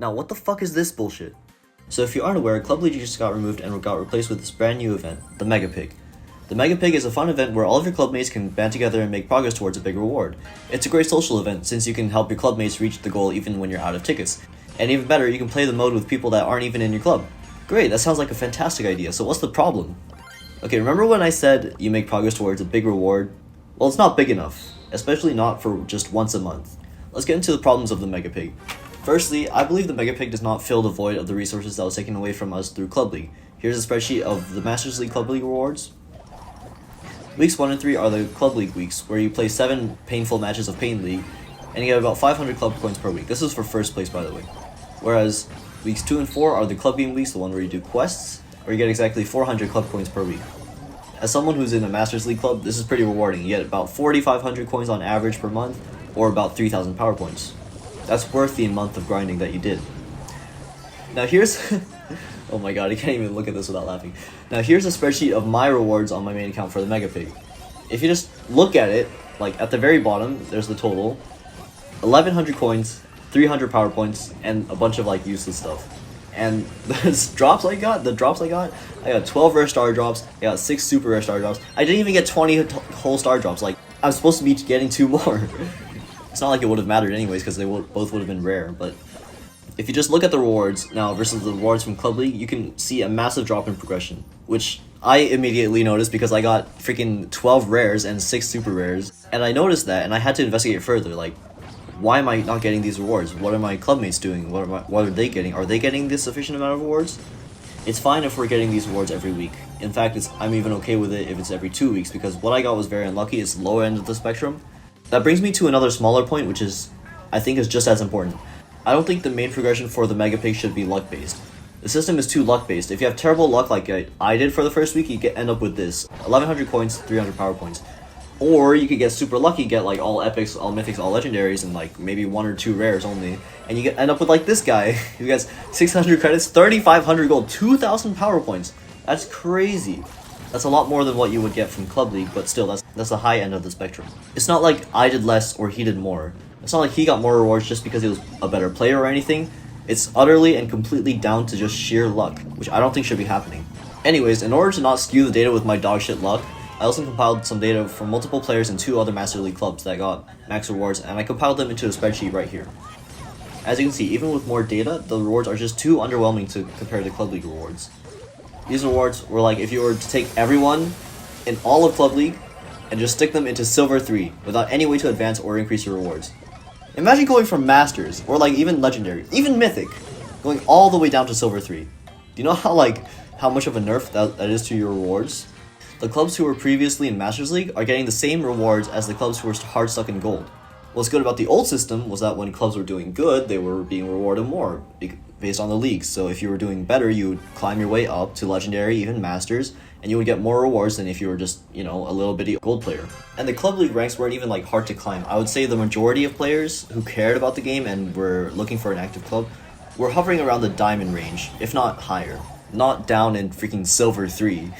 Now what the fuck is this bullshit? So if you aren't aware, Club League just got removed and got replaced with this brand new event, the Mega Pig. The Mega Pig is a fun event where all of your clubmates can band together and make progress towards a big reward. It's a great social event since you can help your clubmates reach the goal even when you're out of tickets. And even better, you can play the mode with people that aren't even in your club. Great, that sounds like a fantastic idea, so what's the problem? Okay, remember when I said you make progress towards a big reward? Well, it's not big enough, especially not for just once a month. Let's get into the problems of the Mega Pig. Firstly, I believe the Mega Pig does not fill the void of the resources that was taken away from us through Club League. Here's a spreadsheet of the Masters League Club League rewards. Weeks 1 and 3 are the Club League weeks, where you play 7 painful matches of Pain League, and you get about 500 club points per week. This is for first place, by the way. Whereas, weeks 2 and 4 are the Club Game weeks, the one where you do quests, where you get exactly 400 club points per week. As someone who's in a Masters League club, this is pretty rewarding. You get about 4,500 coins on average per month, or about 3,000 power points. That's worth the month of grinding that you did. Now here's... oh my god, I can't even look at this without laughing. Now here's a spreadsheet of my rewards on my main account for the Mega Pig. If you just look at it, like at the very bottom, there's the total. 1,100 coins, 300 power points, and a bunch of like useless stuff. And the drops I got, I got 12 rare star drops, I got 6 super rare star drops. I didn't even get 20 whole star drops, like, I'm supposed to be getting 2 more. It's not like it would have mattered anyways, because they both would have been rare, but... If you just look at the rewards now versus the rewards from Club League, you can see a massive drop in progression, which I immediately noticed because I got freaking 12 rares and 6 super rares, and I noticed that, and I had to investigate further, like, why am I not getting these rewards? What are my clubmates doing? What are they getting? Are they getting this sufficient amount of rewards? It's fine if we're getting these rewards every week. In fact, I'm even okay with it if it's every 2 weeks, because what I got was very unlucky. It's the lower end of the spectrum. That brings me to another smaller point, which is, I think, is just as important. I don't think the main progression for the Mega Pig should be luck-based. The system is too luck-based. If you have terrible luck like I did for the first week, you end up with this. 1,100 coins, 300 power points. Or you could get super lucky, get like all epics, all mythics, all legendaries, and like maybe 1 or 2 rares only. And you end up with like this guy, who gets 600 credits, 3,500 gold, 2,000 power points. That's crazy. That's a lot more than what you would get from Club League, but still, that's the high end of the spectrum. It's not like I did less or he did more. It's not like he got more rewards just because he was a better player or anything. It's utterly and completely down to just sheer luck, which I don't think should be happening. Anyways, in order to not skew the data with my dogshit luck, I also compiled some data from multiple players in 2 other Master League clubs that got max rewards, and I compiled them into a spreadsheet right here. As you can see, even with more data, the rewards are just too underwhelming to compare to Club League rewards. These rewards were like if you were to take everyone in all of Club League and just stick them into Silver 3 without any way to advance or increase your rewards. Imagine going from Masters, or like even Legendary, even Mythic, going all the way down to Silver 3. Do you know how much of a nerf that is to your rewards? The clubs who were previously in Masters League are getting the same rewards as the clubs who were hard stuck in gold. What's good about the old system was that when clubs were doing good, they were being rewarded more, based on the leagues. So if you were doing better, you would climb your way up to Legendary, even Masters, and you would get more rewards than if you were just, you know, a little bitty gold player. And the Club League ranks weren't even like hard to climb. I would say the majority of players who cared about the game and were looking for an active club were hovering around the diamond range, if not higher. Not down in freaking Silver 3.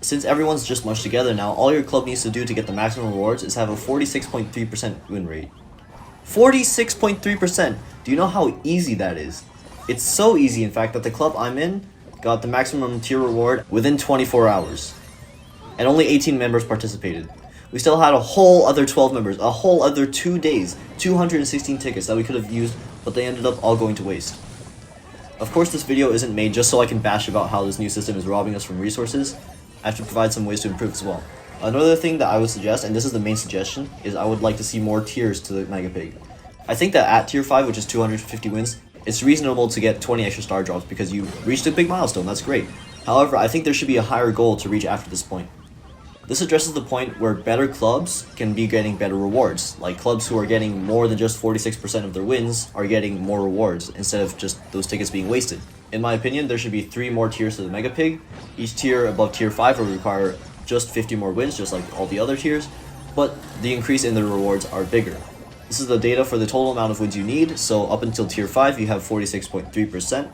Since everyone's just munched together now, all your club needs to do to get the maximum rewards is have a 46.3% win rate. 46.3%! Do you know how easy that is? It's so easy, in fact, that the club I'm in got the maximum tier reward within 24 hours. And only 18 members participated. We still had a whole other 12 members, a whole other 2 days, 216 tickets that we could have used, but they ended up all going to waste. Of course, this video isn't made just so I can bash about how this new system is robbing us from resources. I have to provide some ways to improve as well. Another thing that I would suggest, and this is the main suggestion, is I would like to see more tiers to the Mega Pig. I think that at tier 5, which is 250 wins, it's reasonable to get 20 extra star drops because you reached a big milestone, that's great. However, I think there should be a higher goal to reach after this point. This addresses the point where better clubs can be getting better rewards, like clubs who are getting more than just 46% of their wins are getting more rewards instead of just those tickets being wasted. In my opinion, there should be 3 more tiers to the Mega Pig. Each tier above tier 5 will require just 50 more wins, just like all the other tiers, but the increase in the rewards are bigger. This is the data for the total amount of wins you need, so up until tier 5 you have 46.3%.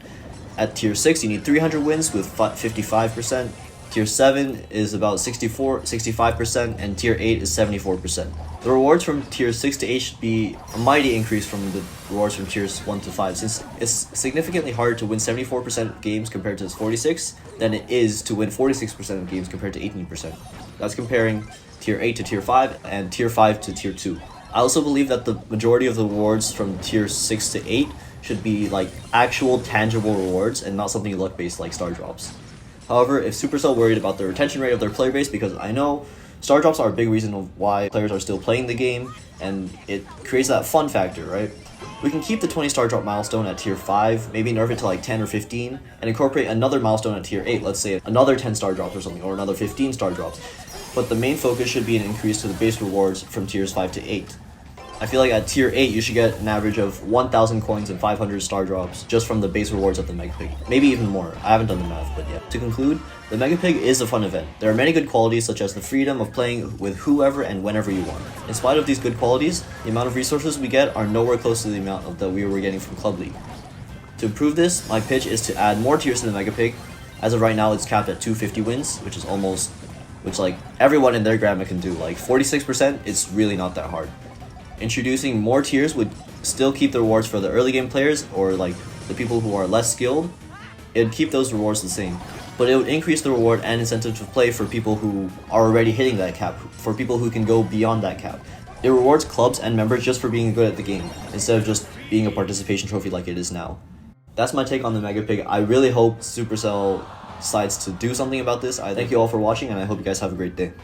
At tier 6 you need 300 wins with 55%. Tier 7 is about 65%, and tier 8 is 74%. The rewards from tiers 6 to 8 should be a mighty increase from the rewards from tiers 1 to 5, since it's significantly harder to win 74% of games compared to 46 than it is to win 46% of games compared to 18%. That's comparing tier 8 to tier 5 and tier 5 to tier 2. I also believe that the majority of the rewards from tier 6 to 8 should be like actual tangible rewards and not something luck based like star drops. However, if Supercell worried about the retention rate of their player base, because I know star drops are a big reason of why players are still playing the game, and it creates that fun factor, right? We can keep the 20 star drop milestone at tier 5, maybe nerf it to like 10 or 15, and incorporate another milestone at tier 8, let's say another 10 star drops or something, or another 15 star drops. But the main focus should be an increase to the base rewards from tiers 5 to 8. I feel like at tier 8 you should get an average of 1,000 coins and 500 star drops just from the base rewards of the Mega Pig. Maybe even more. I haven't done the math, but yeah. To conclude, the Mega Pig is a fun event. There are many good qualities such as the freedom of playing with whoever and whenever you want. In spite of these good qualities, the amount of resources we get are nowhere close to the amount that we were getting from Club League. To improve this, my pitch is to add more tiers to the Mega Pig. As of right now, it's capped at 250 wins, which like everyone and their grandma can do. Like 46%, it's really not that hard. Introducing more tiers would still keep the rewards for the early game players or like the people who are less skilled. It would keep those rewards the same, but it would increase the reward and incentive to play for people who are already hitting that cap, for people who can go beyond that cap. It rewards clubs and members just for being good at the game, instead of just being a participation trophy like it is now. That's my take on the Mega Pig. I really hope Supercell decides to do something about this. I thank you all for watching, and I hope you guys have a great day.